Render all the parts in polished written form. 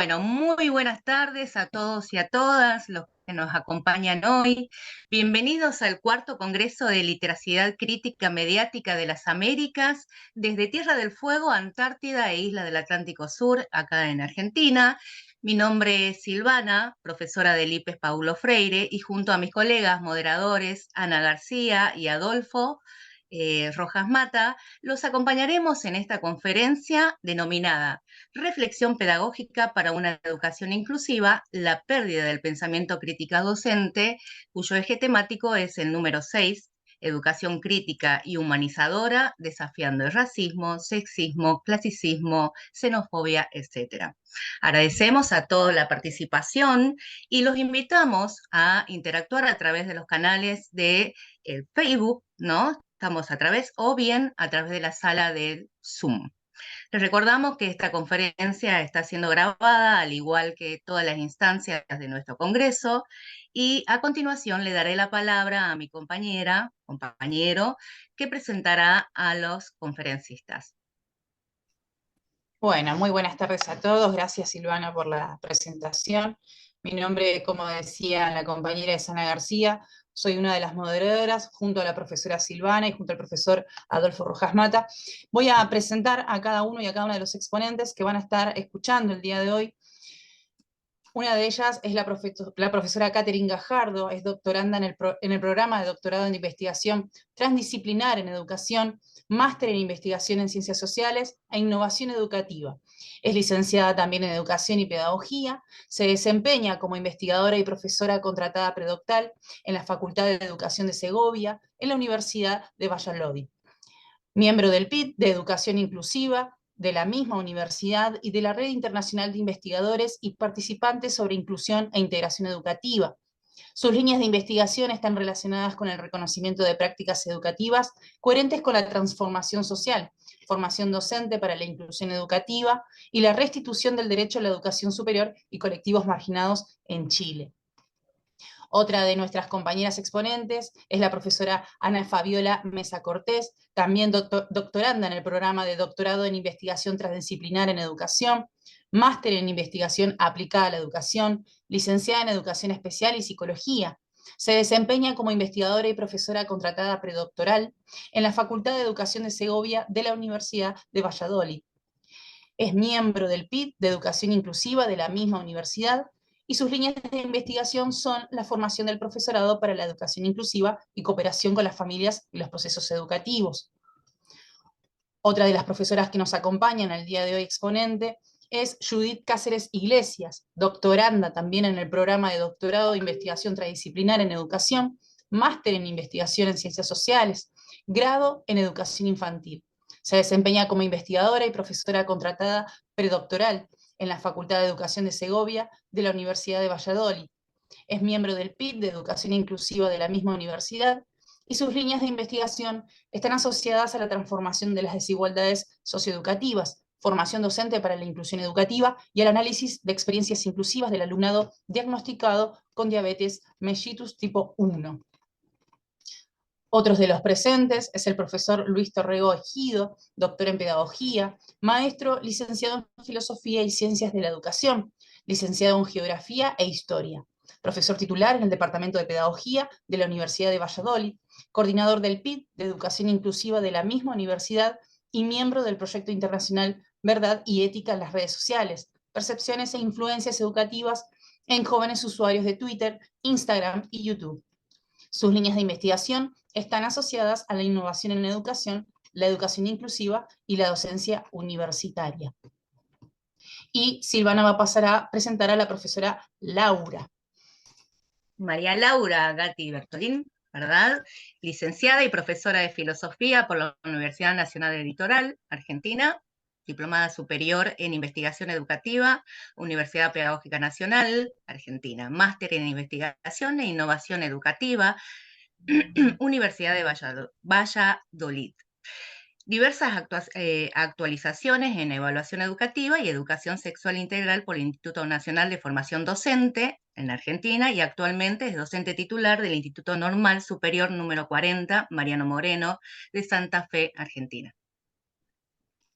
Bueno, muy buenas tardes a todos y a todas los que nos acompañan hoy. Bienvenidos al cuarto Congreso de Literacidad Crítica Mediática de las Américas, desde Tierra del Fuego, Antártida e Isla del Atlántico Sur, acá en Argentina. Mi nombre es Silvana, profesora del IPES Paulo Freire, y junto a mis colegas moderadores Ana García y Adolfo Rojas Mata, los acompañaremos en esta conferencia denominada Reflexión pedagógica para una educación inclusiva, la pérdida del pensamiento crítica docente, cuyo eje temático es el número 6, educación crítica y humanizadora, desafiando el racismo, sexismo, clasicismo, xenofobia, etc. Agradecemos a toda la participación y los invitamos a interactuar a través de los canales de el Facebook, ¿no? Estamos a través, o bien a través de la sala de Zoom. Les recordamos que esta conferencia está siendo grabada, al igual que todas las instancias de nuestro Congreso, y a continuación le daré la palabra a mi compañero, que presentará a los conferencistas. Bueno, muy buenas tardes a todos. Gracias, Silvana, por la presentación. Mi nombre, como decía la compañera, es Ana García. Soy una de las moderadoras, junto a la profesora Silvana y junto al profesor Adolfo Rojas Mata. Voy a presentar a cada uno y a cada una de los exponentes que van a estar escuchando el día de hoy. Una de ellas es la profesora Catherine Gajardo, es doctoranda en el programa de doctorado en investigación transdisciplinar en educación, máster en investigación en ciencias sociales e innovación educativa. Es licenciada también en educación y pedagogía, se desempeña como investigadora y profesora contratada predoctoral en la Facultad de Educación de Segovia, en la Universidad de Valladolid. Miembro del PIT de Educación Inclusiva, de la misma universidad y de la Red Internacional de Investigadores y Participantes sobre Inclusión e Integración Educativa. Sus líneas de investigación están relacionadas con el reconocimiento de prácticas educativas coherentes con la transformación social, formación docente para la inclusión educativa y la restitución del derecho a la educación superior y colectivos marginados en Chile. Otra de nuestras compañeras exponentes es la profesora Ana Fabiola Mesa Cortés, también doctoranda en el programa de doctorado en investigación transdisciplinar en educación, máster en investigación aplicada a la educación, licenciada en educación especial y psicología. Se desempeña como investigadora y profesora contratada predoctoral en la Facultad de Educación de Segovia de la Universidad de Valladolid. Es miembro del PIT de Educación Inclusiva de la misma universidad y sus líneas de investigación son la formación del profesorado para la educación inclusiva y cooperación con las familias y los procesos educativos. Otra de las profesoras que nos acompañan al día de hoy exponente es Judith Cáceres Iglesias, doctoranda también en el programa de doctorado de investigación transdisciplinar en educación, máster en investigación en ciencias sociales, grado en educación infantil. Se desempeña como investigadora y profesora contratada predoctoral en la Facultad de Educación de Segovia de la Universidad de Valladolid. Es miembro del PIT de Educación Inclusiva de la misma universidad y sus líneas de investigación están asociadas a la transformación de las desigualdades socioeducativas, formación docente para la inclusión educativa y al análisis de experiencias inclusivas del alumnado diagnosticado con diabetes mellitus tipo 1. Otros de los presentes es el profesor Luis Torrego Ejido, doctor en pedagogía, maestro licenciado en filosofía y ciencias de la educación, licenciado en geografía e historia, profesor titular en el departamento de pedagogía de la Universidad de Valladolid, coordinador del PIT de educación inclusiva de la misma universidad y miembro del proyecto internacional Verdad y Ética en las redes sociales, percepciones e influencias educativas en jóvenes usuarios de Twitter, Instagram y YouTube. Sus líneas de investigación están asociadas a la innovación en educación, la educación inclusiva y la docencia universitaria. Y Silvana va a pasar a presentar a la profesora Laura. María Laura Gatti Bertolín, ¿verdad? Licenciada y profesora de filosofía por la Universidad Nacional del Litoral, Argentina, diplomada superior en investigación educativa, Universidad Pedagógica Nacional, Argentina, máster en investigación e innovación educativa, Universidad de Valladolid. Diversas actualizaciones en evaluación educativa y educación sexual integral por el Instituto Nacional de Formación Docente en Argentina y actualmente es docente titular del Instituto Normal Superior número 40, Mariano Moreno, de Santa Fe, Argentina.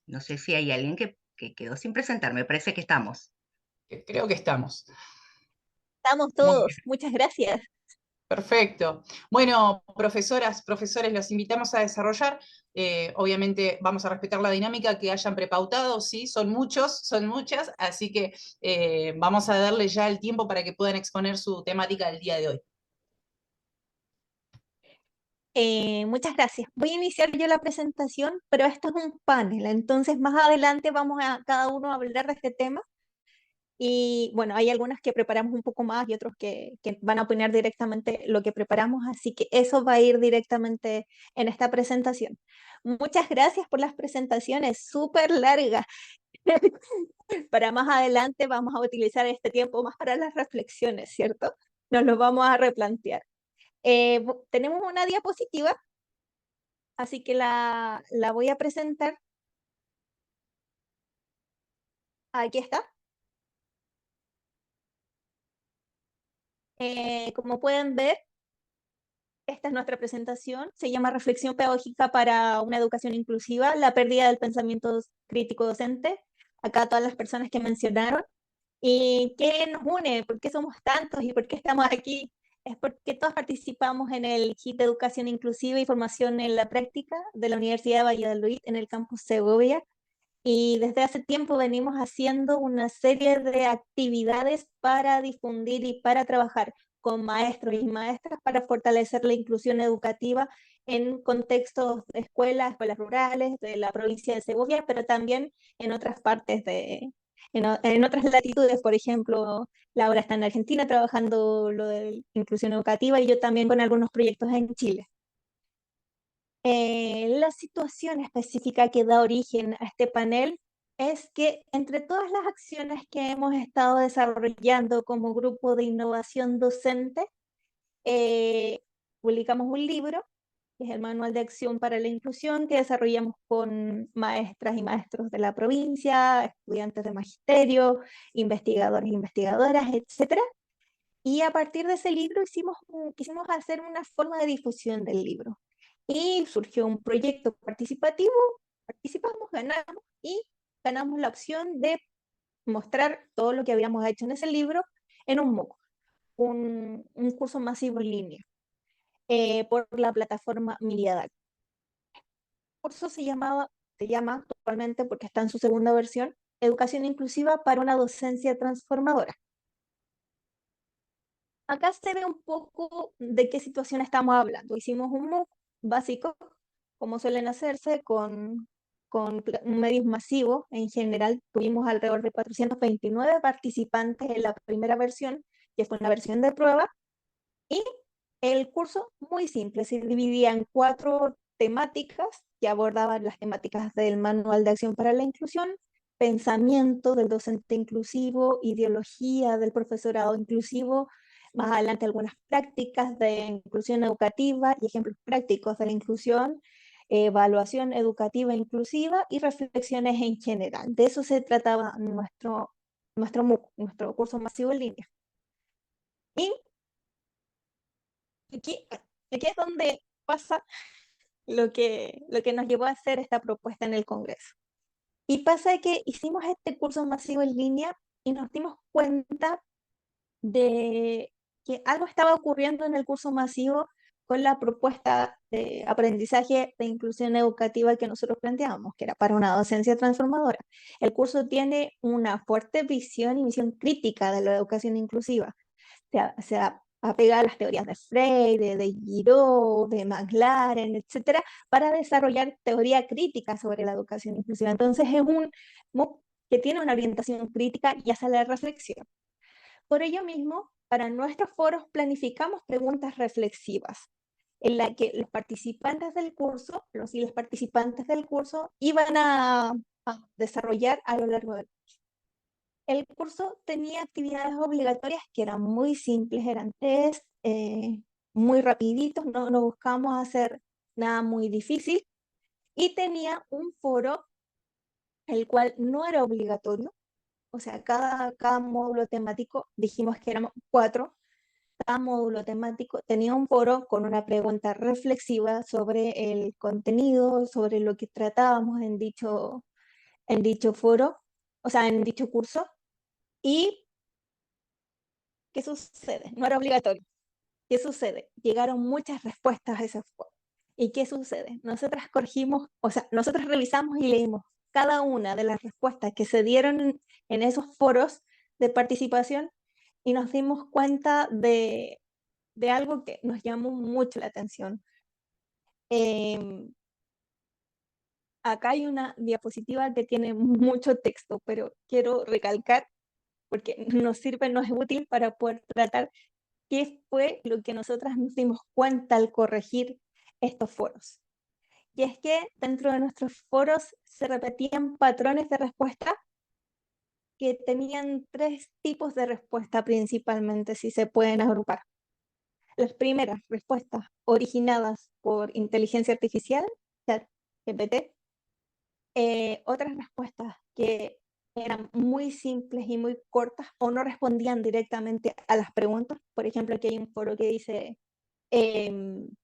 No sé si hay alguien que quedó sin presentar, me parece que estamos. Creo que estamos. Estamos Muy todos. bien. Muchas gracias. Perfecto. Bueno, profesoras, profesores, los invitamos a desarrollar. Obviamente vamos a respetar la dinámica que hayan prepautado, sí, son muchos, son muchas, así que vamos a darle ya el tiempo para que puedan exponer su temática del día de hoy. Muchas gracias. Voy a iniciar yo la presentación, pero esto es un panel, entonces más adelante vamos a cada uno a hablar de este tema. Y bueno, hay algunas que preparamos un poco más y otros que van a opinar directamente lo que preparamos, así que eso va a ir directamente en esta presentación. Muchas gracias por las presentaciones, súper largas. Para más adelante vamos a utilizar este tiempo más para las reflexiones, ¿cierto? Nos lo vamos a replantear. Tenemos una diapositiva, así que la voy a presentar. Aquí está. Como pueden ver, esta es nuestra presentación. Se llama Reflexión Pedagógica para una Educación Inclusiva, la pérdida del pensamiento crítico docente. Acá todas las personas que mencionaron. ¿Y qué nos une? ¿Por qué somos tantos y por qué estamos aquí? Es porque todos participamos en el HIT de Educación Inclusiva y Formación en la Práctica de la Universidad de Valladolid en el campus Segovia. Y desde hace tiempo venimos haciendo una serie de actividades para difundir y para trabajar con maestros y maestras para fortalecer la inclusión educativa en contextos de escuelas, escuelas rurales de la provincia de Segovia, pero también en otras partes en otras latitudes. Por ejemplo, Laura está en Argentina trabajando lo de inclusión educativa y yo también con algunos proyectos en Chile. La situación específica que da origen a este panel es que entre todas las acciones que hemos estado desarrollando como grupo de innovación docente, publicamos un libro, que es el Manual de Acción para la Inclusión, que desarrollamos con maestras y maestros de la provincia, estudiantes de magisterio, investigadores e investigadoras, etcétera. Y a partir de ese libro quisimos hacer una forma de difusión del libro. Y surgió un proyecto participativo, participamos, ganamos y ganamos la opción de mostrar todo lo que habíamos hecho en ese libro en un MOOC, un curso masivo en línea, por la plataforma Miriadac. El curso se llama actualmente, porque está en su segunda versión, Educación Inclusiva para una Docencia Transformadora. Acá se ve un poco de qué situación estamos hablando. Hicimos un MOOC básico, como suelen hacerse, con medios masivos. En general, tuvimos alrededor de 429 participantes en la primera versión, que fue una versión de prueba. Y el curso, muy simple, se dividía en 4 temáticas que abordaban las temáticas del Manual de Acción para la Inclusión, pensamiento del docente inclusivo, ideología del profesorado inclusivo, más adelante algunas prácticas de inclusión educativa y ejemplos prácticos de la inclusión, evaluación educativa inclusiva y reflexiones en general. De eso se trataba nuestro MOOC, nuestro curso masivo en línea. Y aquí, aquí es donde pasa lo que nos llevó a hacer esta propuesta en el Congreso. Y pasa que hicimos este curso masivo en línea y nos dimos cuenta de que algo estaba ocurriendo en el curso masivo con la propuesta de aprendizaje de inclusión educativa que nosotros planteábamos, que era para una docencia transformadora. El curso tiene una fuerte visión y misión crítica de la educación inclusiva. Se apega a las teorías de Freire, de Giraud, de McLaren, etcétera, para desarrollar teoría crítica sobre la educación inclusiva. Entonces es un MOOC que tiene una orientación crítica y hace la reflexión. Por ello mismo, para nuestros foros planificamos preguntas reflexivas, en la que los participantes del curso, los y los participantes del curso, iban a desarrollar a lo largo del curso. El curso tenía actividades obligatorias que eran muy simples, eran test, muy rapiditos, no buscábamos hacer nada muy difícil, y tenía un foro, el cual no era obligatorio. O sea, cada módulo temático, dijimos que éramos 4, cada módulo temático tenía un foro con una pregunta reflexiva sobre el contenido, sobre lo que tratábamos en dicho foro, o sea, en dicho curso. ¿Y qué sucede? No era obligatorio. ¿Qué sucede? Llegaron muchas respuestas a ese foro. ¿Y qué sucede? Nosotras corregimos, o sea, nosotros revisamos y leímos cada una de las respuestas que se dieron en esos foros de participación y nos dimos cuenta de algo que nos llamó mucho la atención. Acá hay una diapositiva que tiene mucho texto, pero quiero recalcar, porque nos sirve, nos es útil para poder tratar qué fue lo que nosotras nos dimos cuenta al corregir estos foros. Y es que dentro de nuestros foros se repetían patrones de respuesta que tenían 3 tipos de respuesta principalmente, si se pueden agrupar. Las primeras respuestas originadas por inteligencia artificial, ChatGPT, otras respuestas que eran muy simples y muy cortas o no respondían directamente a las preguntas. Por ejemplo, aquí hay un foro que dice, en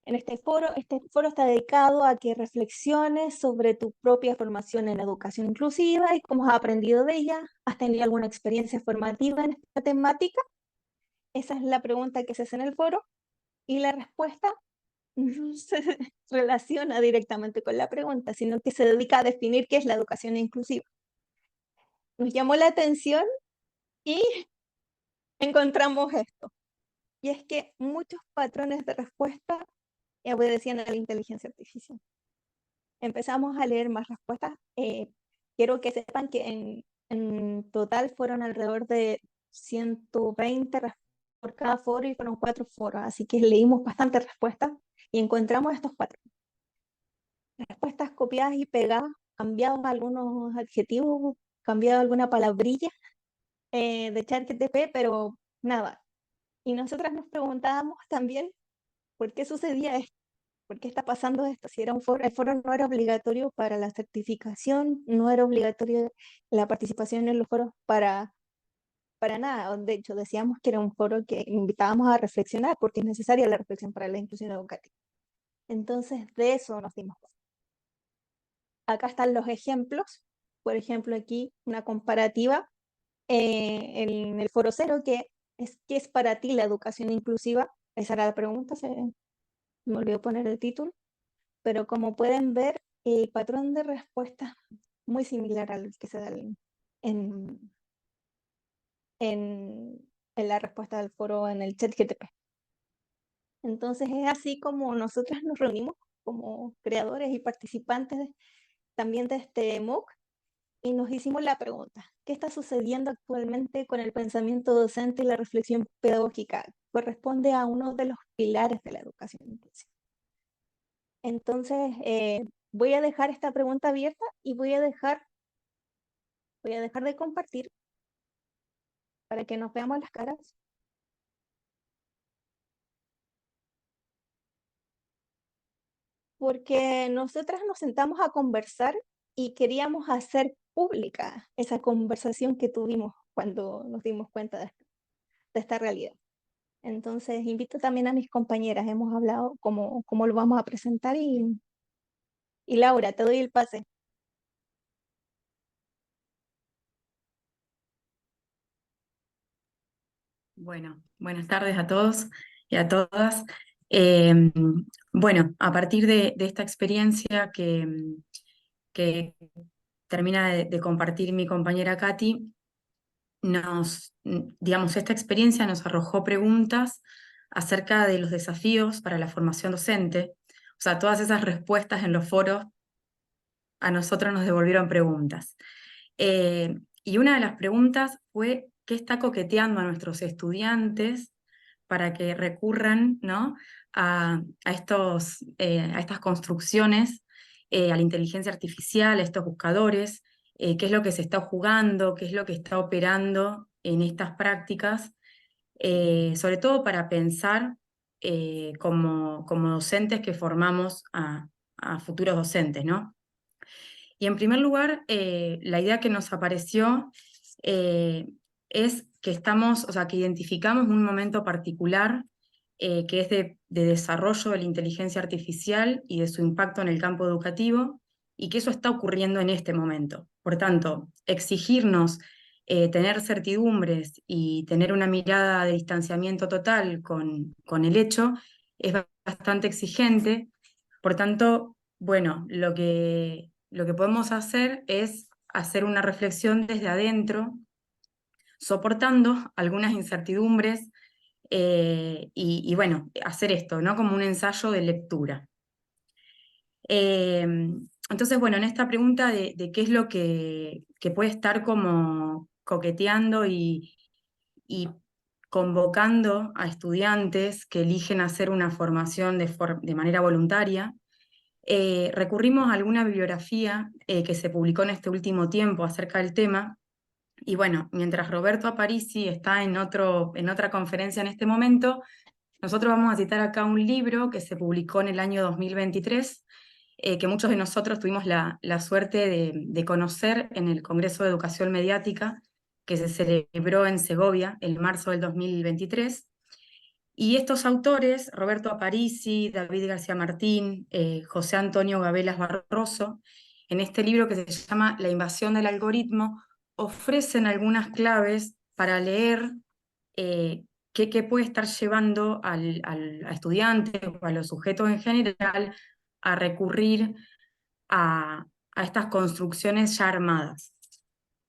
este foro está dedicado a que reflexiones sobre tu propia formación en educación inclusiva y cómo has aprendido de ella. ¿Has tenido alguna experiencia formativa en esta temática? Esa es la pregunta que se hace en el foro y la respuesta no se relaciona directamente con la pregunta, sino que se dedica a definir qué es la educación inclusiva. Nos llamó la atención y encontramos esto. Y es que muchos patrones de respuesta obedecían a la inteligencia artificial. Empezamos a leer más respuestas. Quiero que sepan que en total fueron alrededor de 120 por cada foro y fueron 4 foros, así que leímos bastantes respuestas y encontramos estos patrones. Respuestas copiadas y pegadas, cambiados algunos adjetivos, cambiado alguna palabrilla de ChatGPT, pero nada. Y nosotras nos preguntábamos también por qué sucedía esto, por qué está pasando esto. Si era un foro, el foro no era obligatorio para la certificación, no era obligatorio la participación en los foros para nada. De hecho, decíamos que era un foro que invitábamos a reflexionar porque es necesaria la reflexión para la inclusión educativa. Entonces, de eso nos dimos cuenta. Acá están los ejemplos. Por ejemplo, aquí una comparativa en el foro 0, ¿qué es para ti la educación inclusiva? Esa era la pregunta, me olvidó poner el título, pero como pueden ver, el patrón de respuesta es muy similar al que se da en, en la respuesta del foro en el ChatGPT. Entonces es así como nosotras nos reunimos como creadores y participantes también de este MOOC y nos hicimos la pregunta, ¿qué está sucediendo actualmente con el pensamiento docente y la reflexión pedagógica? Corresponde a uno de los pilares de la educación inclusiva. Entonces, voy a dejar esta pregunta abierta y voy a dejar de compartir para que nos veamos las caras. Porque nosotras nos sentamos a conversar y queríamos hacer pública esa conversación que tuvimos cuando nos dimos cuenta de esta realidad. Entonces, invito también a mis compañeras, hemos hablado cómo lo vamos a presentar y Laura, te doy el pase. Bueno, buenas tardes a todos y a todas. Eh, bueno, a partir de esta experiencia que termina de compartir mi compañera Katy, digamos, esta experiencia nos arrojó preguntas acerca de los desafíos para la formación docente. O sea, todas esas respuestas en los foros a nosotros nos devolvieron preguntas. Y una de las preguntas fue, ¿qué está coqueteando a nuestros estudiantes para que recurran, ¿no?, a estas construcciones, a la inteligencia artificial, a estos buscadores? ¿Qué es lo que se está jugando? ¿Qué es lo que está operando en estas prácticas? Sobre todo para pensar como docentes que formamos a futuros docentes, ¿no? Y en primer lugar, la idea que nos apareció es que que identificamos un momento particular que es de desarrollo de la inteligencia artificial y de su impacto en el campo educativo, y que eso está ocurriendo en este momento. Por tanto, exigirnos tener certidumbres y tener una mirada de distanciamiento total con el hecho es bastante exigente. Por tanto, bueno, lo que podemos hacer es hacer una reflexión desde adentro, soportando algunas incertidumbres y bueno, hacer esto, ¿no? Como un ensayo de lectura. Entonces, bueno, en esta pregunta de qué es lo que puede estar como coqueteando y convocando a estudiantes que eligen hacer una formación de manera voluntaria, recurrimos a alguna bibliografía que se publicó en este último tiempo acerca del tema. Y bueno, mientras Roberto Aparici está en otra conferencia en este momento, nosotros vamos a citar acá un libro que se publicó en el año 2023, que muchos de nosotros tuvimos la suerte de conocer en el Congreso de Educación Mediática, que se celebró en Segovia en marzo del 2023. Y estos autores, Roberto Aparici, David García Martín, José Antonio Gabelas Barroso, en este libro que se llama La invasión del algoritmo, ofrecen algunas claves para leer qué puede estar llevando a estudiantes o a los sujetos en general a recurrir a estas construcciones ya armadas.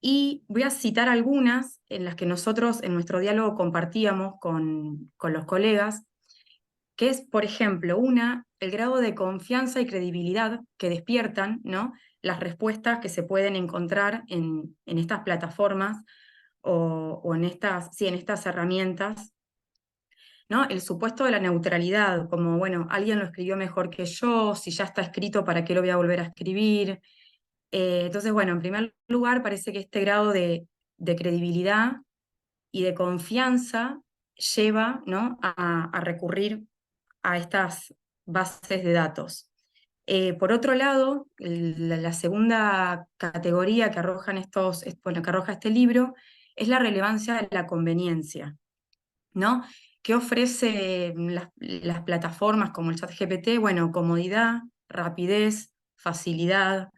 Y voy a citar algunas en las que nosotros en nuestro diálogo compartíamos con los colegas, que es, por ejemplo, el grado de confianza y credibilidad que despiertan, ¿no?, las respuestas que se pueden encontrar en estas plataformas o en estas herramientas, ¿no? El supuesto de la neutralidad, como, bueno, alguien lo escribió mejor que yo, si ya está escrito, ¿para qué lo voy a volver a escribir? Entonces, bueno, en primer lugar, parece que este grado de credibilidad y de confianza lleva, ¿no?, a recurrir a estas bases de datos. Por otro lado, la segunda categoría que que arroja este libro es la relevancia de la conveniencia, ¿no? ¿Qué ofrece las plataformas como el ChatGPT? Bueno, comodidad, rapidez, facilidad,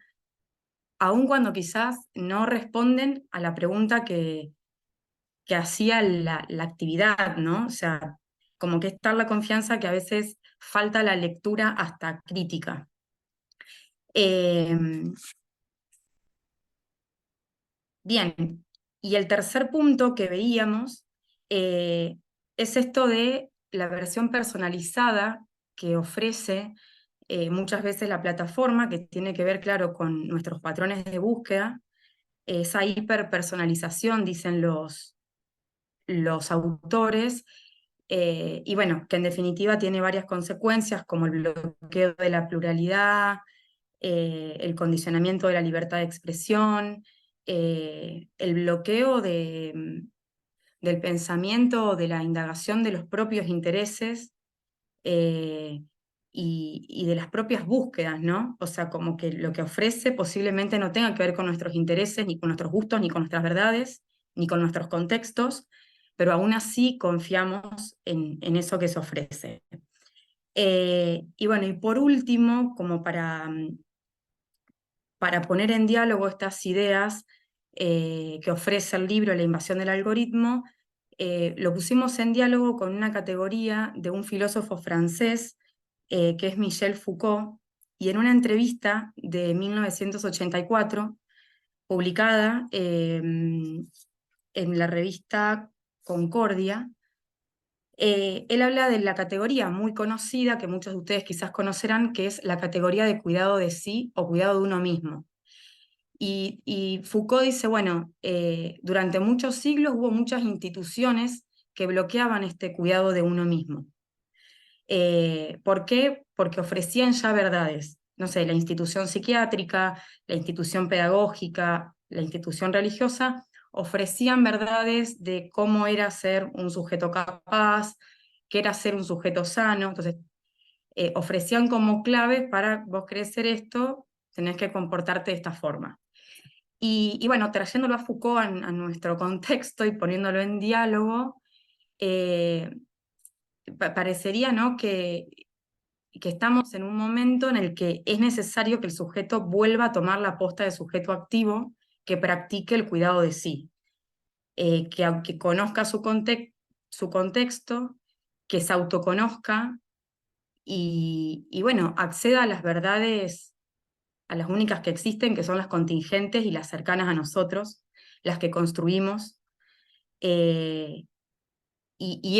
aun cuando quizás no responden a la pregunta que hacía la actividad, ¿no? O sea, como que está la confianza que a veces falta la lectura hasta crítica. Bien, y el tercer punto que veíamos es esto de la versión personalizada que ofrece muchas veces la plataforma, que tiene que ver, claro, con nuestros patrones de búsqueda, esa hiperpersonalización, dicen los autores, y bueno, que en definitiva tiene varias consecuencias, como el bloqueo de la pluralidad, el condicionamiento de la libertad de expresión, el bloqueo del pensamiento, de la indagación de los propios intereses y de las propias búsquedas, ¿no? O sea, como que lo que ofrece posiblemente no tenga que ver con nuestros intereses, ni con nuestros gustos, ni con nuestras verdades, ni con nuestros contextos, pero aún así confiamos en eso que se ofrece. Y bueno, y por último, como para poner en diálogo estas ideas que ofrece el libro La invasión del algoritmo, lo pusimos en diálogo con una categoría de un filósofo francés que es Michel Foucault, y en una entrevista de 1984, publicada en la revista Concordia, él habla de la categoría muy conocida, que muchos de ustedes quizás conocerán, que es la categoría de cuidado de sí o cuidado de uno mismo. Y Foucault dice, bueno, durante muchos siglos hubo muchas instituciones que bloqueaban este cuidado de uno mismo. ¿Por qué? Porque ofrecían ya verdades. No sé, la institución psiquiátrica, la institución pedagógica, la institución religiosa, ofrecían verdades de cómo era ser un sujeto capaz, qué era ser un sujeto sano. Entonces, ofrecían como claves para vos querés ser esto, tenés que comportarte de esta forma. Y bueno, trayéndolo a Foucault a nuestro contexto y poniéndolo en diálogo, parecería, ¿no?, que estamos en un momento en el que es necesario que el sujeto vuelva a tomar la posta de sujeto activo que practique el cuidado de sí. que aunque conozca su contexto, que se autoconozca y bueno, acceda a las verdades, a las únicas que existen, que son las contingentes y las cercanas a nosotros, las que construimos. Y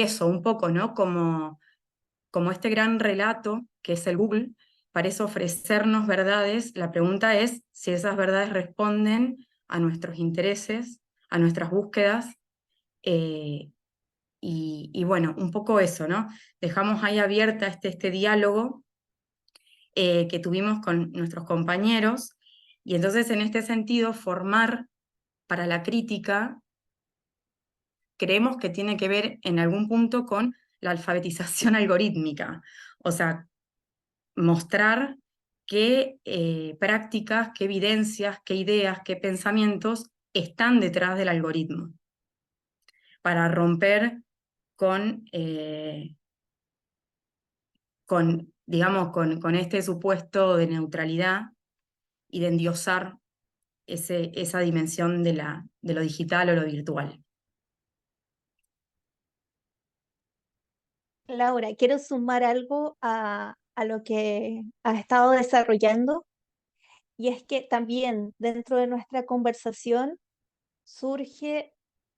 eso, un poco, ¿no? Como este gran relato que es el Google, parece ofrecernos verdades. La pregunta es si esas verdades responden a nuestros intereses, a nuestras búsquedas, y bueno, un poco eso, ¿no? Dejamos ahí abierta este diálogo que tuvimos con nuestros compañeros, y entonces en este sentido formar para la crítica creemos que tiene que ver en algún punto con la alfabetización algorítmica, o sea, mostrar qué prácticas, qué evidencias, qué ideas, qué pensamientos están detrás del algoritmo, para romper digamos, con este supuesto de neutralidad y de endiosar esa dimensión de lo digital o lo virtual. Laura, quiero sumar algo a lo que has estado desarrollando, y es que también dentro de nuestra conversación surge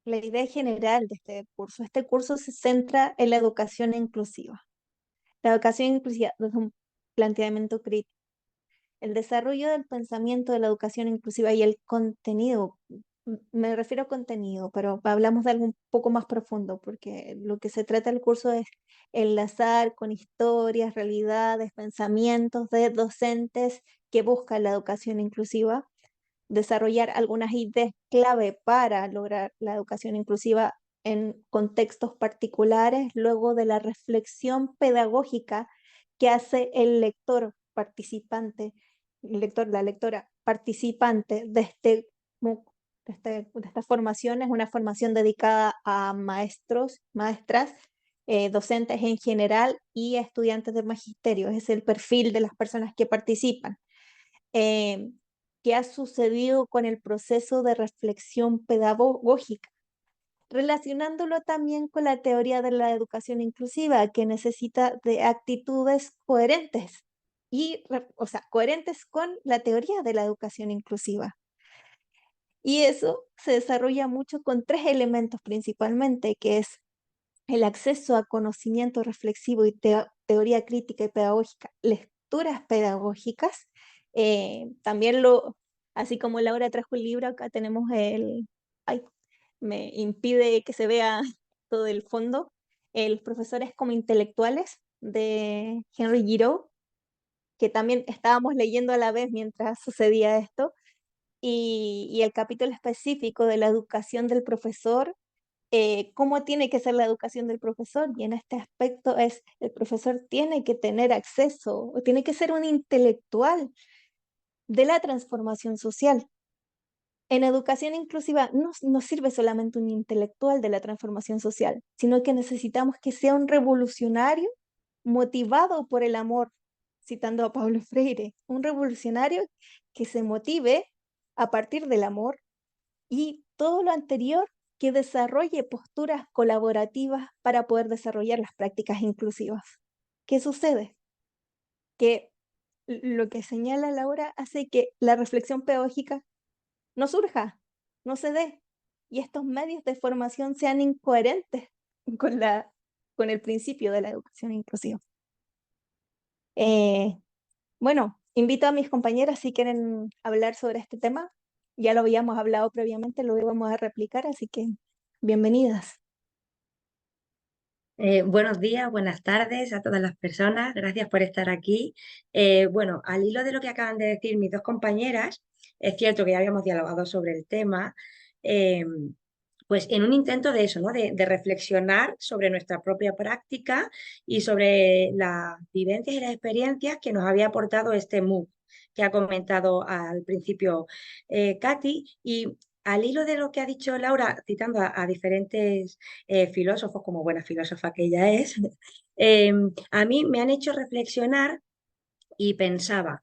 la idea general de este curso. Este curso se centra en la educación inclusiva. La educación inclusiva desde un planteamiento crítico, el desarrollo del pensamiento de la educación inclusiva y el contenido. Me refiero a contenido, pero hablamos de algo un poco más profundo, porque lo que se trata del curso es enlazar con historias, realidades, pensamientos de docentes que buscan la educación inclusiva, desarrollar algunas ideas clave para lograr la educación inclusiva en contextos particulares, luego de la reflexión pedagógica que hace el lector participante, el lector, la lectora participante de esta formación. Es una formación dedicada a maestros, maestras, docentes en general y a estudiantes de magisterio. Es el perfil de las personas que participan. Eh, ¿Qué ha sucedido con el proceso de reflexión pedagógica? Relacionándolo también con la teoría de la educación inclusiva, que necesita de actitudes coherentes o sea, coherentes con la teoría de la educación inclusiva. Y eso se desarrolla mucho con tres elementos principalmente, que es el acceso a conocimiento reflexivo y teoría crítica y pedagógica, lecturas pedagógicas. También así como Laura trajo el libro, acá tenemos ay, me impide que se vea todo el fondo, los profesores como intelectuales de Henry Giraud, que también estábamos leyendo a la vez mientras sucedía esto, y el capítulo específico de la educación del profesor, cómo tiene que ser la educación del profesor, y en este aspecto el profesor tiene que tener acceso, o tiene que ser un intelectual de la transformación social. En educación inclusiva no sirve solamente un intelectual de la transformación social, sino que necesitamos que sea un revolucionario motivado por el amor, citando a Paulo Freire, un revolucionario que se motive a partir del amor, y todo lo anterior, que desarrolle posturas colaborativas para poder desarrollar las prácticas inclusivas. ¿Qué sucede? Que lo que señala Laura hace que la reflexión pedagógica no surja, no se dé, y estos medios de formación sean incoherentes con con el principio de la educación inclusiva. Bueno, invito a mis compañeras si quieren hablar sobre este tema. Ya lo habíamos hablado previamente, lo íbamos a replicar, así que bienvenidas. Buenos días, buenas tardes a todas las personas. Gracias por estar aquí. Bueno, al hilo de lo que acaban de decir mis dos compañeras, es cierto que ya habíamos dialogado sobre el tema, eh, pues en un intento de eso, ¿no? De reflexionar sobre nuestra propia práctica y sobre las vivencias y las experiencias que nos había aportado este MOOC que ha comentado al principio Katy. Y al hilo de lo que ha dicho Laura, citando a diferentes filósofos, como buena filósofa que ella es, a mí me han hecho reflexionar y pensaba,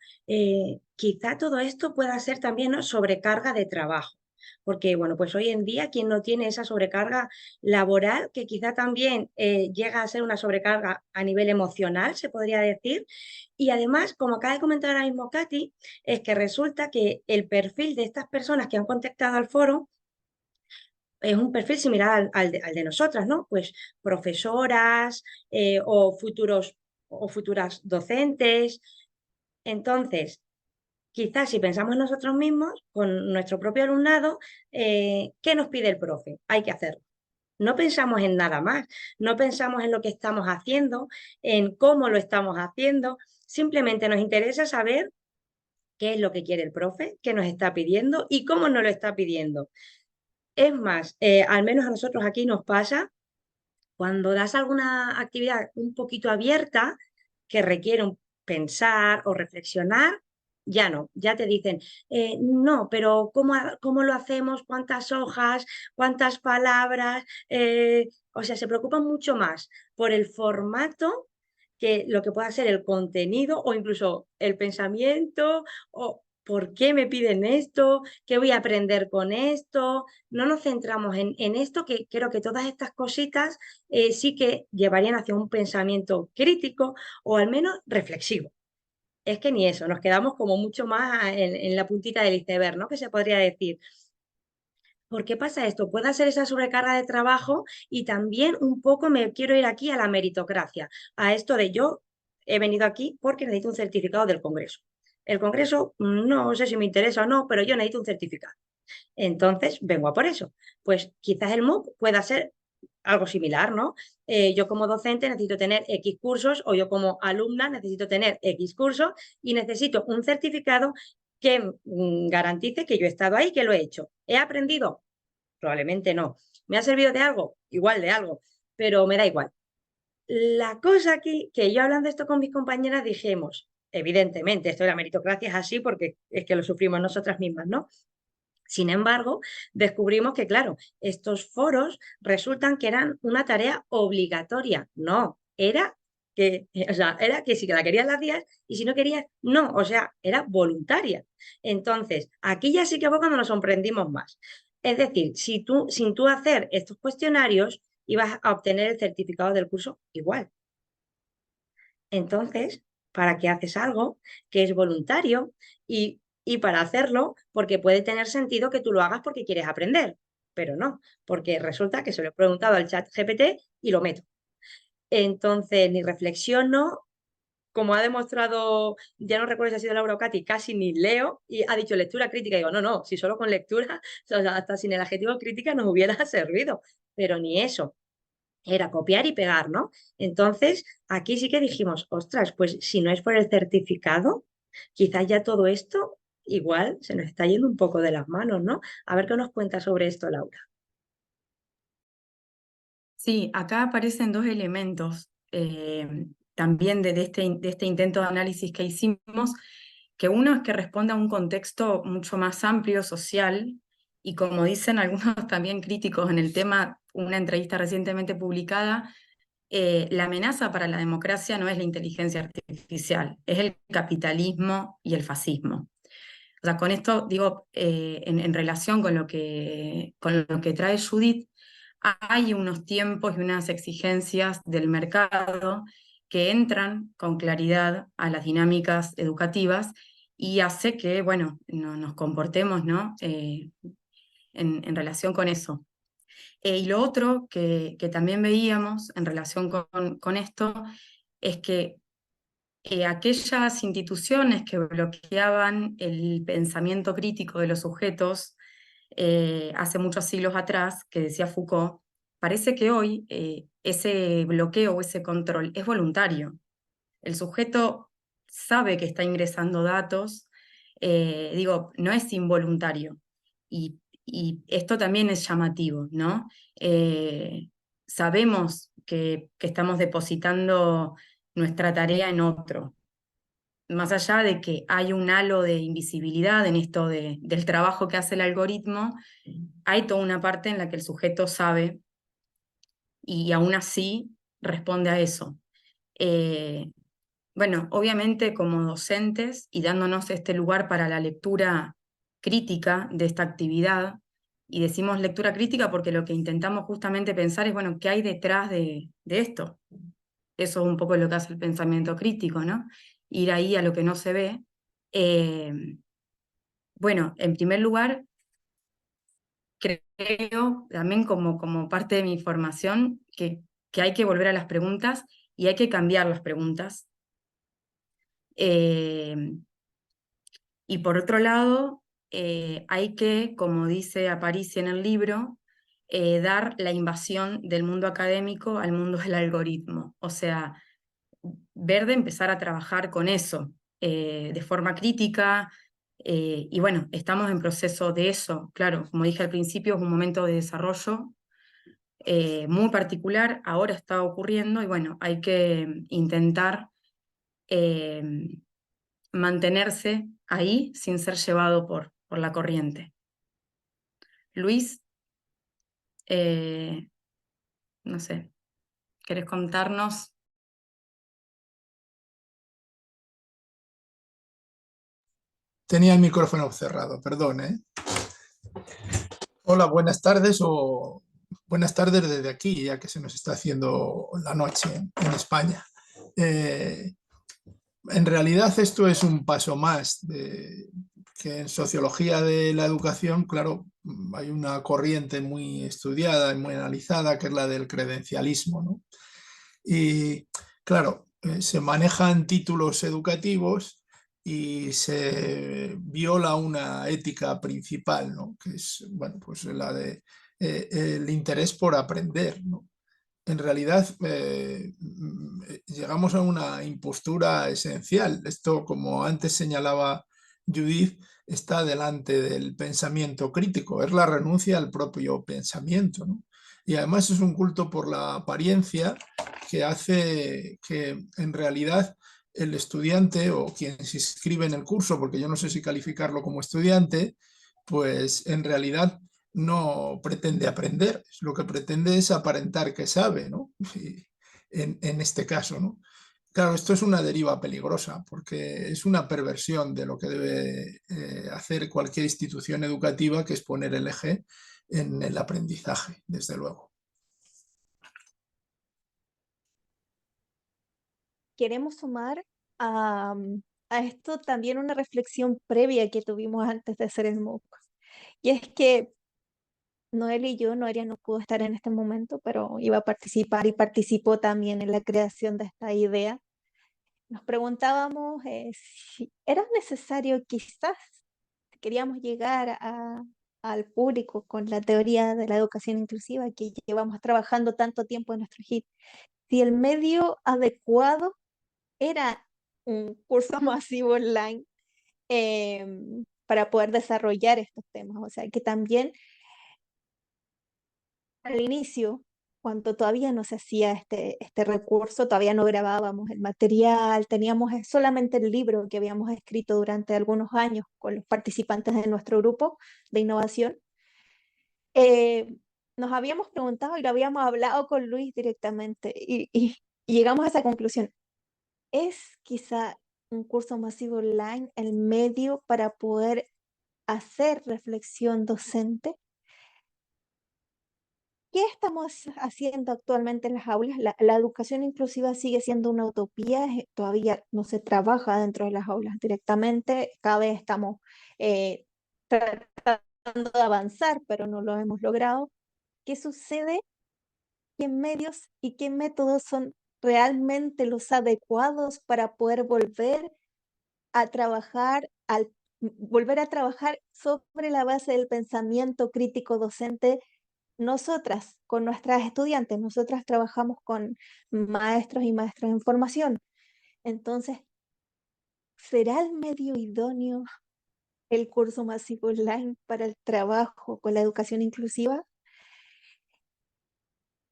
quizá todo esto pueda ser también, ¿no?, sobrecarga de trabajo. Porque, bueno, pues hoy en día, quien no tiene esa sobrecarga laboral, que quizá también llega a ser una sobrecarga a nivel emocional, se podría decir. Y además, como acaba de comentar ahora mismo Katy, es que resulta que el perfil de estas personas que han contactado al foro es un perfil similar al de nosotras, ¿no? Pues profesoras o futuros o futuras docentes. Entonces, quizás si pensamos nosotros mismos, con nuestro propio alumnado, ¿qué nos pide el profe? Hay que hacerlo. No pensamos en nada más, no pensamos en lo que estamos haciendo, en cómo lo estamos haciendo, simplemente nos interesa saber qué es lo que quiere el profe, qué nos está pidiendo y cómo nos lo está pidiendo. Es más, al menos a nosotros aquí nos pasa cuando das alguna actividad un poquito abierta que requiere pensar o reflexionar, ya no, ya te dicen, no, pero ¿cómo lo hacemos? ¿Cuántas hojas? ¿Cuántas palabras? O sea, se preocupan mucho más por el formato que lo que pueda ser el contenido o incluso el pensamiento o por qué me piden esto, qué voy a aprender con esto. No nos centramos en esto, que creo que todas estas cositas sí que llevarían hacia un pensamiento crítico o al menos reflexivo. Es que ni eso, nos quedamos como mucho más en la puntita del iceberg, ¿no? Que se podría decir. ¿Por qué pasa esto? Puede ser esa sobrecarga de trabajo y también un poco me quiero ir aquí a la meritocracia, a esto de yo he venido aquí porque necesito un certificado del Congreso. El Congreso no sé si me interesa o no, pero yo necesito un certificado. Entonces, vengo a por eso. Pues quizás el MOOC pueda ser algo similar, ¿no? Yo como docente necesito tener X cursos o yo como alumna necesito tener X cursos y necesito un certificado que garantice que yo he estado ahí, que lo he hecho. ¿He aprendido? Probablemente no. ¿Me ha servido de algo? Igual de algo, pero me da igual. La cosa aquí, que yo hablando esto con mis compañeras dijimos, evidentemente, esto de la meritocracia es así porque es que lo sufrimos nosotras mismas, ¿no? Sin embargo, descubrimos que, claro, estos foros resultan que eran una tarea obligatoria. No, era que, o sea, era que si la querías la hacías y si no querías, no, o sea, era voluntaria. Entonces, aquí ya sí que fue cuando nos sorprendimos más. Es decir, si tú, sin tú hacer estos cuestionarios, ibas a obtener el certificado del curso igual. Entonces, ¿para qué haces algo que es voluntario? Y para hacerlo, porque puede tener sentido que tú lo hagas porque quieres aprender, pero no, porque resulta que se lo he preguntado al chat GPT y lo meto. Entonces, ni reflexiono, como ha demostrado, ya no recuerdo si ha sido Laura o Katy, casi ni leo, y ha dicho lectura crítica. Y digo, no, no, si solo con lectura, o sea, hasta sin el adjetivo crítica nos hubiera servido, pero ni eso era copiar y pegar, ¿no? Entonces, aquí sí que dijimos, ostras, pues si no es por el certificado, quizás ya todo esto igual se nos está yendo un poco de las manos, ¿no? A ver qué nos cuenta sobre esto, Laura. Sí, acá aparecen dos elementos también de este intento de análisis que hicimos, que uno es que responde a un contexto mucho más amplio, social, y como dicen algunos también críticos en el tema, una entrevista recientemente publicada, la amenaza para la democracia no es la inteligencia artificial, es el capitalismo y el fascismo. O sea, con esto digo, en relación con lo que trae Judith, hay unos tiempos y unas exigencias del mercado que entran con claridad a las dinámicas educativas y hace que, bueno, nos comportemos, ¿no? En relación con eso. Y lo otro que también veíamos en relación con esto es que aquellas instituciones que bloqueaban el pensamiento crítico de los sujetos hace muchos siglos atrás, que decía Foucault, parece que hoy ese bloqueo o ese control es voluntario. El sujeto sabe que está ingresando datos, digo, no es involuntario. Y esto también es llamativo, ¿no? Sabemos que estamos depositando nuestra tarea en otro, más allá de que hay un halo de invisibilidad en esto del trabajo que hace el algoritmo, hay toda una parte en la que el sujeto sabe y aún así responde a eso. Bueno, obviamente como docentes y dándonos este lugar para la lectura crítica de esta actividad, Y decimos lectura crítica porque lo que intentamos justamente pensar es, bueno, ¿qué hay detrás de esto? Eso es un poco lo que hace el pensamiento crítico, ¿no? Ir ahí a lo que no se ve. Bueno, en primer lugar, creo también como parte de mi formación que hay que volver a las preguntas y hay que cambiar las preguntas. Y por otro lado, hay que, como dice Aparici en el libro, dar la invasión del mundo académico al mundo del algoritmo. O sea, ver de empezar a trabajar con eso de forma crítica. Y bueno, estamos en proceso de eso. Claro, como dije al principio, es un momento de desarrollo muy particular, ahora está ocurriendo y bueno, hay que intentar mantenerse ahí sin ser llevado por la corriente. Luis, no sé, ¿querés contarnos? Tenía el micrófono cerrado, perdón, ¿eh? Hola, buenas tardes o buenas tardes desde aquí, ya que se nos está haciendo la noche en España. En realidad esto es un paso más que en sociología de la educación, claro, hay una corriente muy estudiada y muy analizada que es la del credencialismo, ¿no? Y claro, se manejan títulos educativos y se viola una ética principal, ¿no? Que es, bueno, pues la de el interés por aprender, ¿no? En realidad llegamos a una impostura esencial. Esto, como antes señalaba Judith, está delante del pensamiento crítico, es la renuncia al propio pensamiento, ¿no? Y además es un culto por la apariencia que hace que en realidad el estudiante o quien se inscribe en el curso, porque yo no sé si calificarlo como estudiante, pues en realidad no pretende aprender, lo que pretende es aparentar que sabe, ¿no? En este caso, ¿no? Claro, esto es una deriva peligrosa porque es una perversión de lo que debe hacer cualquier institución educativa, que es poner el eje en el aprendizaje, desde luego. Queremos sumar a, a esto también una reflexión previa que tuvimos antes de hacer el MOOC. Y es que Noel y yo, Noelia no pudo estar en este momento, pero iba a participar y participó también en la creación de esta idea. Nos preguntábamos si era necesario, quizás, si queríamos llegar al público con la teoría de la educación inclusiva que llevamos trabajando tanto tiempo en nuestro HIT, si el medio adecuado era un curso masivo online para poder desarrollar estos temas. O sea, que también al inicio, cuando todavía no se hacía este recurso, todavía no grabábamos el material, teníamos solamente el libro que habíamos escrito durante algunos años con los participantes de nuestro grupo de innovación. Nos habíamos preguntado y lo habíamos hablado con Luis directamente y llegamos a esa conclusión. ¿Es quizá un curso masivo online el medio para poder hacer reflexión docente? ¿Qué estamos haciendo actualmente en las aulas? La educación inclusiva sigue siendo una utopía, todavía no se trabaja dentro de las aulas directamente, cada vez estamos tratando de avanzar, pero no lo hemos logrado. ¿Qué sucede? ¿Qué medios y qué métodos son realmente los adecuados para poder volver a trabajar, volver a trabajar sobre la base del pensamiento crítico docente? Nosotras, con nuestras estudiantes, nosotras trabajamos con maestros y maestras en formación. Entonces, ¿será el medio idóneo el curso masivo online para el trabajo con la educación inclusiva?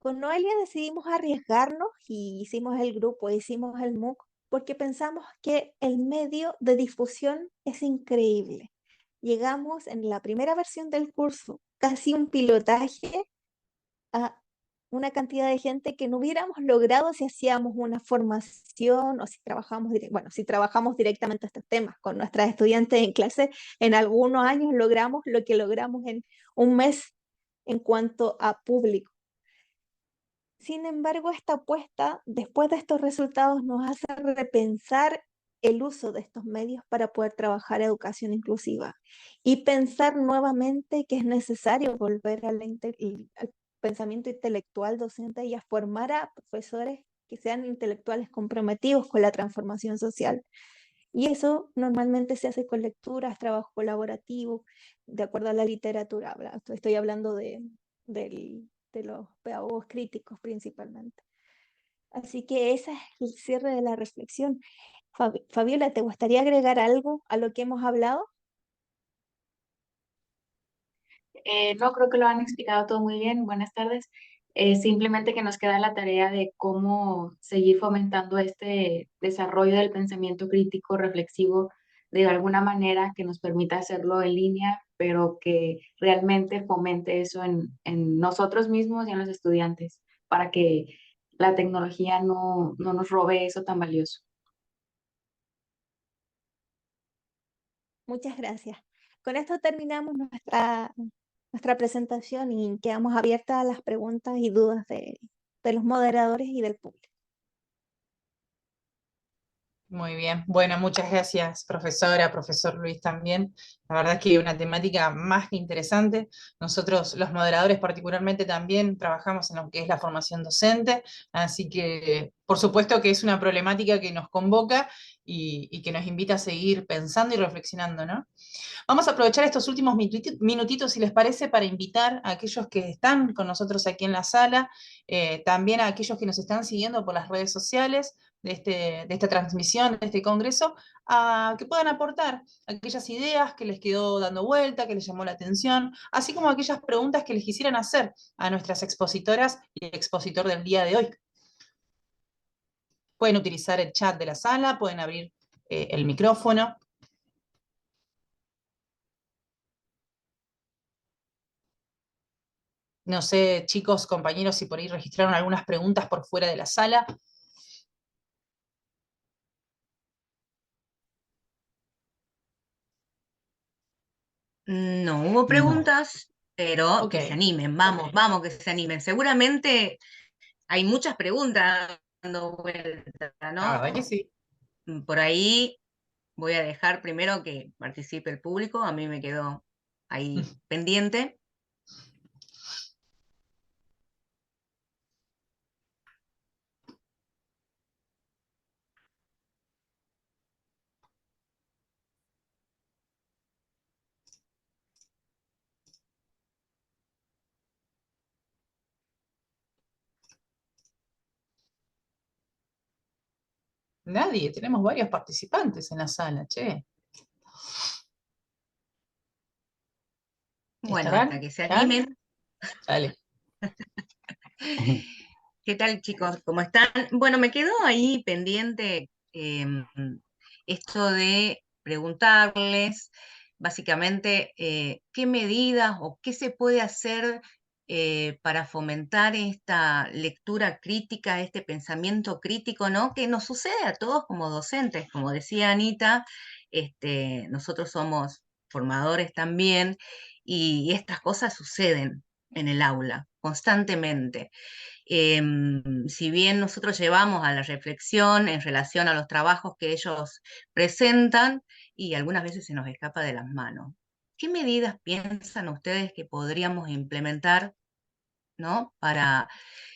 Con Noelia decidimos arriesgarnos y hicimos el grupo, hicimos el MOOC, porque pensamos que el medio de difusión es increíble. Llegamos en la primera versión del curso, casi un pilotaje a una cantidad de gente que no hubiéramos logrado si hacíamos una formación o si trabajamos, bueno, si trabajamos directamente estos temas con nuestras estudiantes en clase. En algunos años logramos lo que logramos en un mes en cuanto a público. Sin embargo, esta apuesta, después de estos resultados, nos hace repensar el uso de estos medios para poder trabajar educación inclusiva y pensar nuevamente que es necesario volver al pensamiento intelectual docente y a formar a profesores que sean intelectuales comprometidos con la transformación social. Y eso normalmente se hace con lecturas, trabajo colaborativo, de acuerdo a la literatura. Estoy hablando de los pedagogos críticos principalmente. Así que ese es el cierre de la reflexión. Fabiola, ¿te gustaría agregar algo a lo que hemos hablado? No, creo que lo han explicado todo muy bien. Buenas tardes. Simplemente que nos queda la tarea de cómo seguir fomentando este desarrollo del pensamiento crítico reflexivo de alguna manera que nos permita hacerlo en línea, pero que realmente fomente eso en nosotros mismos y en los estudiantes, para que la tecnología no nos robe eso tan valioso. Muchas gracias. Con esto terminamos nuestra presentación y quedamos abiertas a las preguntas y dudas de los moderadores y del público. Muy bien, bueno, muchas gracias, profesora, profesor Luis también. La verdad es que una temática más que interesante. Nosotros, los moderadores particularmente, también trabajamos en lo que es la formación docente, así que por supuesto que es una problemática que nos convoca y que nos invita a seguir pensando y reflexionando, ¿no? Vamos a aprovechar estos últimos minutitos, si les parece, para invitar a aquellos que están con nosotros aquí en la sala, también a aquellos que nos están siguiendo por las redes sociales de esta transmisión, de este congreso, a que puedan aportar aquellas ideas que les quedó dando vuelta, que les llamó la atención, así como aquellas preguntas que les quisieran hacer a nuestras expositoras y expositor del día de hoy. Pueden utilizar el chat de la sala, pueden abrir el micrófono. No sé, chicos, compañeros, si por ahí registraron algunas preguntas por fuera de la sala. No hubo No. preguntas, pero que Ok. se animen, vamos, que se animen. Seguramente hay muchas preguntas dando vuelta, La ¿no? verdad que sí. Por ahí voy a dejar primero que participe el público, a mí me quedó ahí pendiente. Nadie, tenemos varios participantes en la sala, che. Bueno, hasta ¿Estarán? que se ¿Ya? animen. Dale. ¿Qué tal, chicos? ¿Cómo están? Bueno, me quedó ahí pendiente esto de preguntarles básicamente qué medidas o qué se puede hacer para fomentar esta lectura crítica, este pensamiento crítico, ¿no? Que nos sucede a todos como docentes, como decía Anita, nosotros somos formadores también y estas cosas suceden en el aula constantemente. Si bien nosotros llevamos a la reflexión en relación a los trabajos que ellos presentan y algunas veces se nos escapa de las manos. ¿Qué medidas piensan ustedes que podríamos implementar, ¿no? Para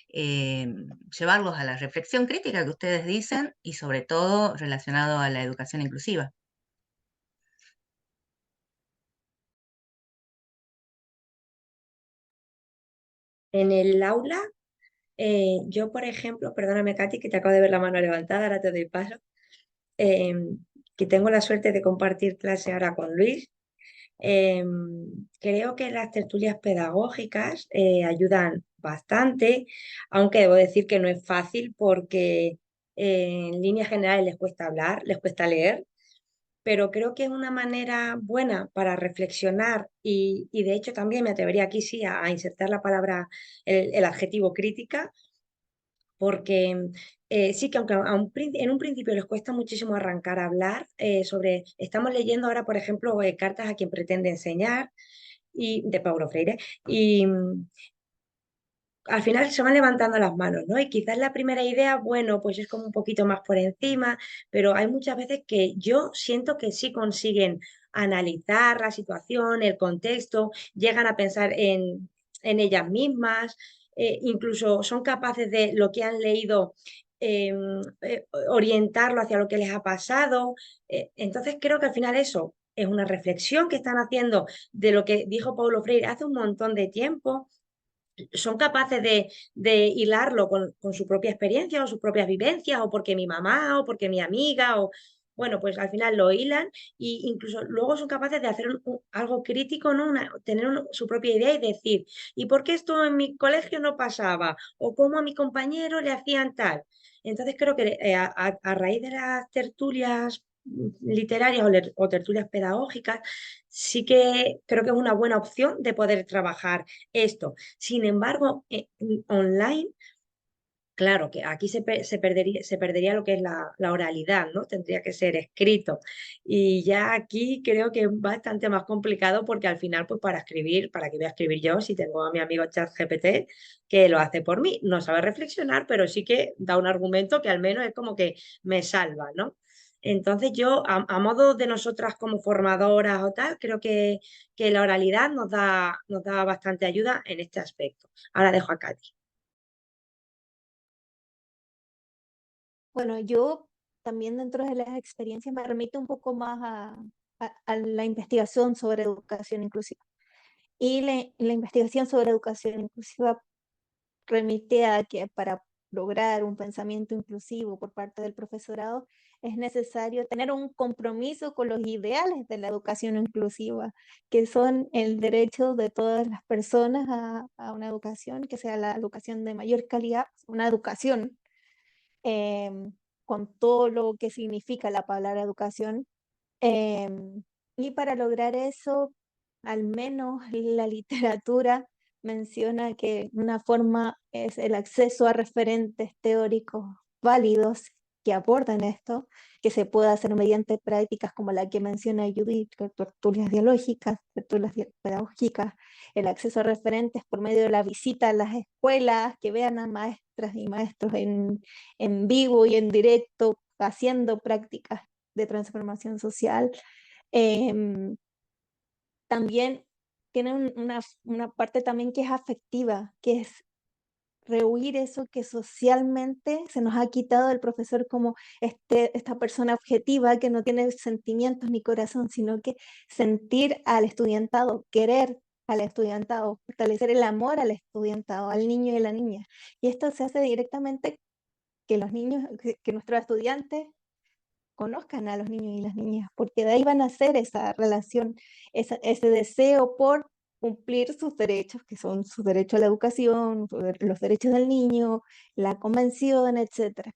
llevarlos a la reflexión crítica que ustedes dicen y sobre todo relacionado a la educación inclusiva? En el aula, yo, por ejemplo, perdóname, Katy, que te acabo de ver la mano levantada, ahora te doy paso, eh, que tengo la suerte de compartir clase ahora con Luis. Eh, Creo que las tertulias pedagógicas ayudan bastante, aunque debo decir que no es fácil porque en líneas generales les cuesta hablar, les cuesta leer, pero creo que es una manera buena para reflexionar y de hecho también me atrevería aquí sí a insertar la palabra, el adjetivo crítica, porque sí que aunque en un principio les cuesta muchísimo arrancar a hablar estamos leyendo ahora, por ejemplo, cartas a quien pretende enseñar y de Paulo Freire, y al final se van levantando las manos, ¿no? Y quizás la primera idea, bueno, pues es como un poquito más por encima, pero hay muchas veces que yo siento que sí consiguen analizar la situación, el contexto, llegan a pensar en ellas mismas, incluso son capaces de lo que han leído, eh, orientarlo hacia lo que les ha pasado. Entonces creo que al final eso es una reflexión que están haciendo de lo que dijo Paulo Freire hace un montón de tiempo. Son capaces de hilarlo con su propia experiencia o sus propias vivencias, o porque mi mamá, o porque mi amiga, o bueno, pues al final lo hilan e incluso luego son capaces de hacer algo crítico, ¿no? Tener su propia idea y decir, ¿y por qué esto en mi colegio no pasaba? ¿O cómo a mi compañero le hacían tal? Entonces creo que a raíz de las tertulias literarias o tertulias pedagógicas, sí que creo que es una buena opción de poder trabajar esto. Sin embargo, online, claro que aquí se perdería lo que es la oralidad, ¿no? Tendría que ser escrito. Y ya aquí creo que es bastante más complicado porque al final, pues para escribir, ¿para qué voy a escribir yo si tengo a mi amigo ChatGPT que lo hace por mí? No sabe reflexionar, pero sí que da un argumento que al menos es como que me salva, ¿no? Entonces yo, a modo de nosotras como formadoras o tal, creo que la oralidad nos da bastante ayuda en este aspecto. Ahora dejo a Katy. Bueno, yo también dentro de las experiencias me remito un poco más a la investigación sobre educación inclusiva. Y la investigación sobre educación inclusiva remite a que para lograr un pensamiento inclusivo por parte del profesorado es necesario tener un compromiso con los ideales de la educación inclusiva, que son el derecho de todas las personas a una educación que sea la educación de mayor calidad, una educación con todo lo que significa la palabra educación. Y para lograr eso, al menos la literatura menciona que una forma es el acceso a referentes teóricos válidos que abordan esto, que se puede hacer mediante prácticas como la que menciona Judith, tertulias dialógicas, tertulias pedagógicas, el acceso a referentes por medio de la visita a las escuelas, que vean a maestras y maestros en vivo y en directo haciendo prácticas de transformación social. También tiene una parte también que es afectiva, que es rehuir eso que socialmente se nos ha quitado del profesor como esta persona objetiva que no tiene sentimientos ni corazón, sino que sentir al estudiantado, querer al estudiantado, fortalecer el amor al estudiantado, al niño y la niña. Y esto se hace directamente que los niños, que nuestros estudiantes conozcan a los niños y las niñas, porque de ahí van a hacer esa relación, ese deseo por cumplir sus derechos, que son su derecho a la educación, los derechos del niño, la convención, etc.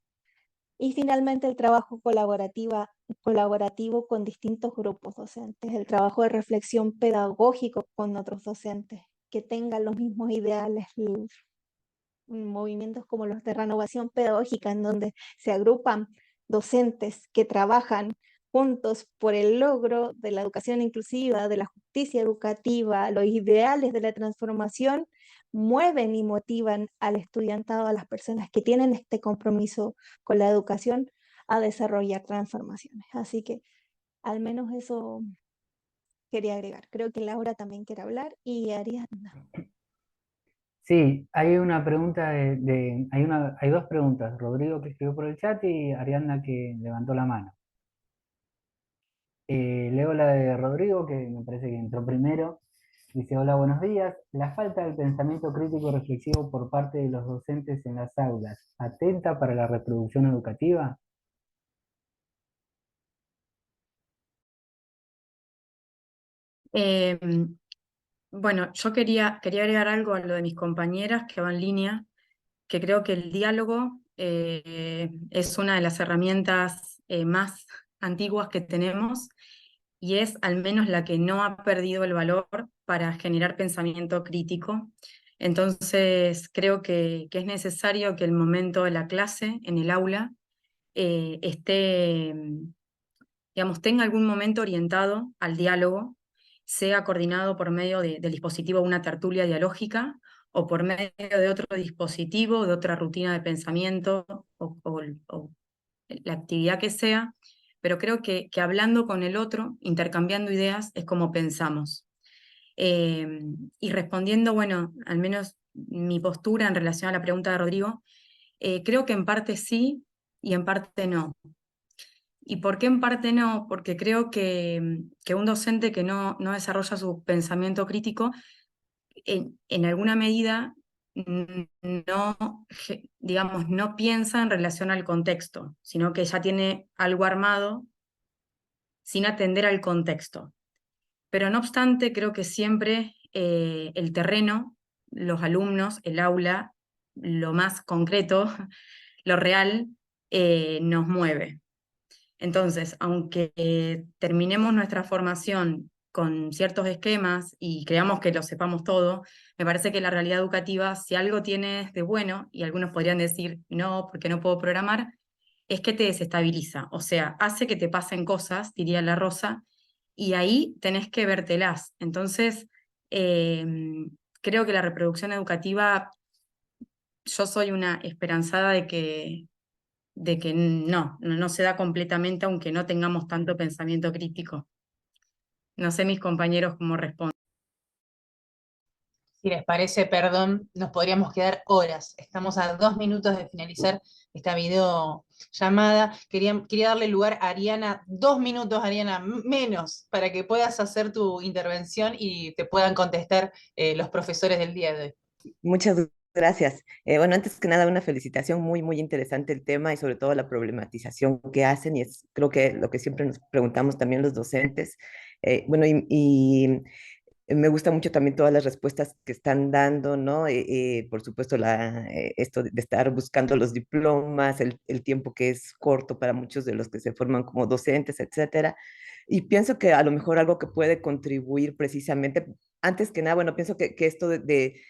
Y finalmente el trabajo colaborativo con distintos grupos docentes, el trabajo de reflexión pedagógico con otros docentes, que tengan los mismos ideales, movimientos como los de renovación pedagógica, en donde se agrupan docentes que trabajan juntos por el logro de la educación inclusiva, de la justicia educativa, los ideales de la transformación, mueven y motivan al estudiantado, a las personas que tienen este compromiso con la educación, a desarrollar transformaciones. Así que al menos eso quería agregar. Creo que Laura también quiere hablar y Ariadna. Sí, hay una pregunta hay dos preguntas, Rodrigo que escribió por el chat y Ariadna que levantó la mano. Leo la de Rodrigo, que me parece que entró primero. Dice, hola, buenos días. La falta del pensamiento crítico reflexivo por parte de los docentes en las aulas, ¿atenta para la reproducción educativa? Eh, bueno, yo quería agregar algo a lo de mis compañeras que va en línea, que creo que el diálogo es una de las herramientas más antiguas que tenemos y es al menos la que no ha perdido el valor para generar pensamiento crítico. Entonces, creo que es necesario que el momento de la clase, en el aula, esté, digamos, tenga algún momento orientado al diálogo sea coordinado por medio del dispositivo de una tertulia dialógica o por medio de otro dispositivo, de otra rutina de pensamiento o la actividad que sea, pero creo que hablando con el otro, intercambiando ideas, es como pensamos. Y respondiendo, bueno, al menos mi postura en relación a la pregunta de Rodrigo, creo que en parte sí y en parte no. ¿Y por qué en parte no? Porque creo que un docente que no desarrolla su pensamiento crítico, en alguna medida, digamos, no piensa en relación al contexto, sino que ya tiene algo armado sin atender al contexto. Pero no obstante, creo que siempre el terreno, los alumnos, el aula, lo más concreto, lo real, nos mueve. Entonces, aunque terminemos nuestra formación con ciertos esquemas y creamos que lo sepamos todo, me parece que la realidad educativa, si algo tiene de bueno, y algunos podrían decir no, porque no puedo programar, es que te desestabiliza, o sea, hace que te pasen cosas, diría la Rosa, y ahí tenés que vértelas. Entonces, eh, creo que la reproducción educativa, yo soy una esperanzada de que no se da completamente, aunque no tengamos tanto pensamiento crítico. No sé mis compañeros cómo responden. Si les parece, perdón, nos podríamos quedar horas. Estamos a 2 minutos de finalizar esta videollamada. Quería darle lugar a Ariana, 2 minutos, Ariana, menos, para que puedas hacer tu intervención y te puedan contestar los profesores del día de hoy. Muchas gracias. Bueno, antes que nada, una felicitación, muy interesante el tema y sobre todo la problematización que hacen, y es creo que lo que siempre nos preguntamos también los docentes. Bueno, y me gusta mucho también todas las respuestas que están dando, ¿no? Por supuesto, esto de estar buscando los diplomas, el tiempo que es corto para muchos de los que se forman como docentes, etcétera. Y pienso que a lo mejor algo que puede contribuir precisamente, antes que nada, bueno, pienso que esto de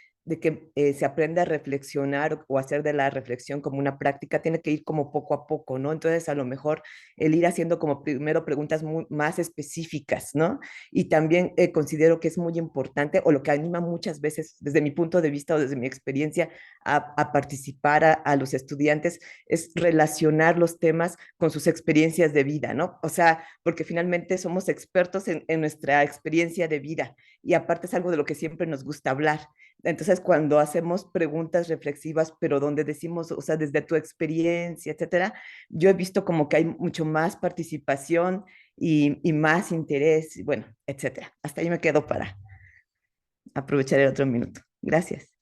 que se aprende a reflexionar o hacer de la reflexión como una práctica, tiene que ir como poco a poco, ¿no? Entonces, a lo mejor el ir haciendo como primero preguntas más específicas, ¿no? Y también considero que es muy importante, o lo que anima muchas veces, desde mi punto de vista o desde mi experiencia, a participar a los estudiantes, es relacionar los temas con sus experiencias de vida, ¿no? O sea, porque finalmente somos expertos en nuestra experiencia de vida, y aparte es algo de lo que siempre nos gusta hablar. Entonces, cuando hacemos preguntas reflexivas, pero donde decimos, o sea, desde tu experiencia, etcétera, yo he visto como que hay mucho más participación y más interés, bueno, etcétera. Hasta ahí me quedo para aprovechar el otro minuto. Gracias.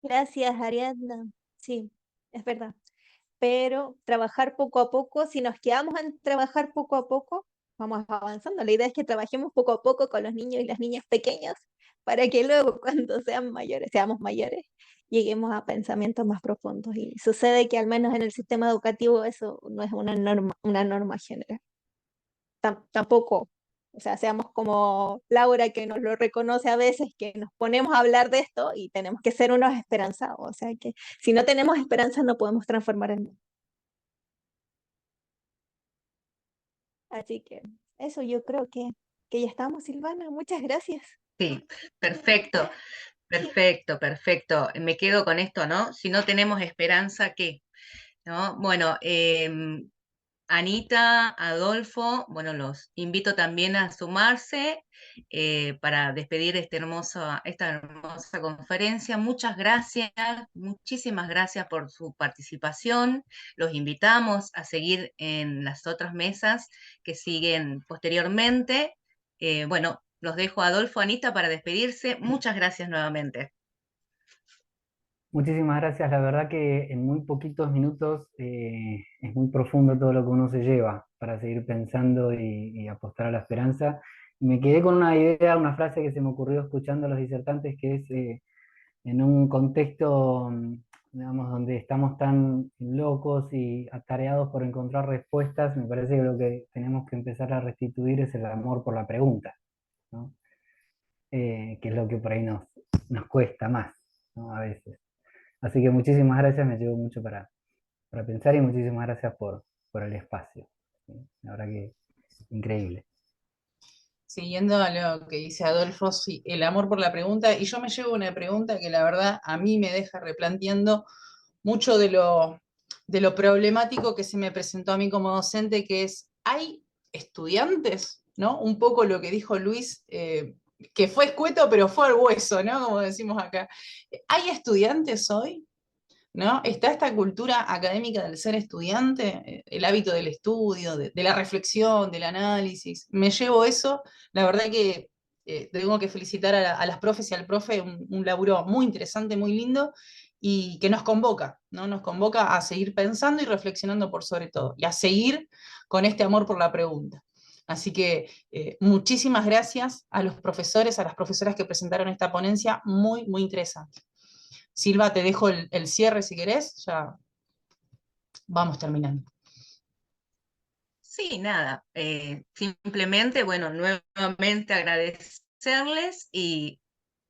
Gracias, Ariadna. Sí, es verdad. Pero trabajar poco a poco, si nos quedamos en trabajar poco a poco, vamos avanzando. La idea es que trabajemos poco a poco con los niños y las niñas pequeños para que luego cuando seamos mayores, lleguemos a pensamientos más profundos. Y sucede que al menos en el sistema educativo eso no es una norma general. Tampoco, o sea, seamos como Laura, que nos lo reconoce a veces, que nos ponemos a hablar de esto y tenemos que ser unos esperanzados. O sea que si no tenemos esperanza no podemos transformar el mundo. Así que eso yo creo que ya estamos, Silvana. Muchas gracias. Sí, perfecto, perfecto. Me quedo con esto, ¿no? Si no tenemos esperanza, ¿qué? ¿No? Bueno, Anita, Adolfo, bueno, los invito también a sumarse para despedir esta hermosa conferencia. Muchas gracias, muchísimas gracias por su participación. Los invitamos a seguir en las otras mesas que siguen posteriormente. Bueno, los dejo a Adolfo, Anita, para despedirse. Muchas gracias nuevamente. Muchísimas gracias, la verdad que en muy poquitos minutos es muy profundo todo lo que uno se lleva para seguir pensando y apostar a la esperanza. Me quedé con una idea, una frase que se me ocurrió escuchando a los disertantes, que es en un contexto, digamos, donde estamos tan locos y atareados por encontrar respuestas, me parece que lo que tenemos que empezar a restituir es el amor por la pregunta, ¿no? Que es lo que por ahí nos cuesta más, ¿no? A veces. Así que muchísimas gracias, me llevo mucho para pensar y muchísimas gracias por el espacio. ¿Sí? La verdad que increíble. Siguiendo a lo que dice Adolfo, sí, el amor por la pregunta, y yo me llevo una pregunta que la verdad a mí me deja replanteando mucho de lo problemático que se me presentó a mí como docente, que es, ¿hay estudiantes? ¿No? Un poco lo que dijo Luis, que fue escueto, pero fue al hueso, ¿no? Como decimos acá. ¿Hay estudiantes hoy? ¿No? Está esta cultura académica del ser estudiante, el hábito del estudio, de la reflexión, del análisis. Me llevo eso. La verdad que tengo que felicitar a las profes y al profe, un laburo muy interesante, muy lindo, y que nos convoca, ¿no? Nos convoca a seguir pensando y reflexionando por sobre todo, y a seguir con este amor por la pregunta. Así que muchísimas gracias a los profesores, a las profesoras que presentaron esta ponencia, muy, muy interesante. Silva, te dejo el cierre si querés, ya vamos terminando. Sí, nada, simplemente, bueno, nuevamente agradecerles e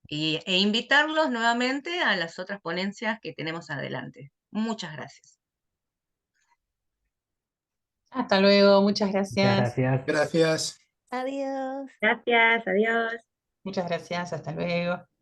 invitarlos nuevamente a las otras ponencias que tenemos adelante. Muchas gracias. Hasta luego, muchas Muchas gracias. gracias. Gracias. Adiós. Gracias, adiós. Muchas gracias, hasta luego.